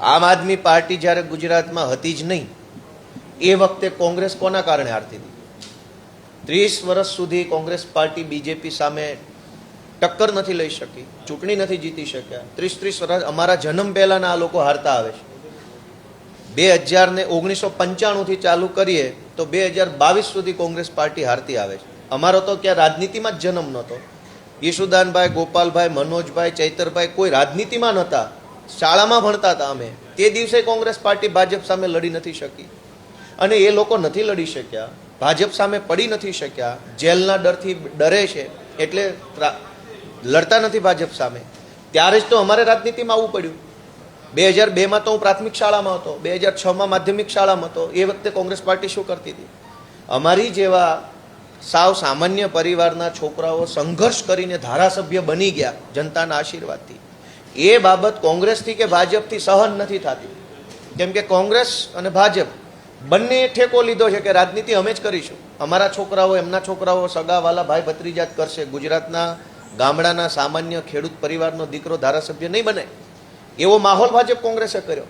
આમ આદમી પાર્ટી જ્યારે ગુજરાતમાં હતી જ નહીં એ વખતે કોંગ્રેસ કોના કારણે હારતી હતી? 30 વર્ષ સુધી કોંગ્રેસ પાર્ટી બીજેપી સામે ટક્કર નથી લઈ શકી, ચૂંટણી નથી જીતી શક્યા. 30 વર્ષ અમારા જન્મ પહેલાના આ લોકો હારતા આવે છે. 1995 થી ચાલુ કરીએ તો 2022 સુધી કોંગ્રેસ પાર્ટી હારતી આવે છે. અમારો તો ક્યાં રાજનીતિમાં જ જન્મ નહોતો. યશુદાનભાઈ, ગોપાલભાઈ, મનોજભાઈ, ચૈતરભાઈ કોઈ રાજનીતિમાં નહોતા, શાળામાં ભણતા હતા અમે. તે દિવસે કોંગ્રેસ પાર્ટી ભાજપ સામે લડી નથી શકી, અને એ લોકો નથી લડી શક્યા, ભાજપ સામે પડી નથી શક્યા, જેલના ડરથી ડરે છે એટલે લડતા નથી ભાજપ સામે. ત્યારે જ તો અમારે રાજનીતિમાં આવવું પડ્યું. 2002માં તો હું પ્રાથમિક શાળામાં હતો, 2006માં માધ્યમિક શાળામાં હતો. એ વખતે કોંગ્રેસ પાર્ટી શું કરતી હતી? અમારી જેવા સાવ સામાન્ય પરિવારના છોકરાઓ સંઘર્ષ કરીને ધારાસભ્ય બની ગયા જનતાના આશીર્વાદથી. એ બાબત કોંગ્રેસથી કે ભાજપથી સહન નથી થતી, કેમ કે કોંગ્રેસ અને ભાજપ બંને ઠેકો લીધો છે કે રાજનીતિ અમે જ કરીશું. અમારા છોકરાઓ, એમના છોકરાઓ, સગાવાલા, ભાઈ ભત્રીજા જ કરશે. ગુજરાતના ગામડાના સામાન્ય ખેડૂત પરિવારનો દીકરો ધારાસભ્ય નહીં બને. એવો માહોલ ભાજપ કોંગ્રેસે કર્યો.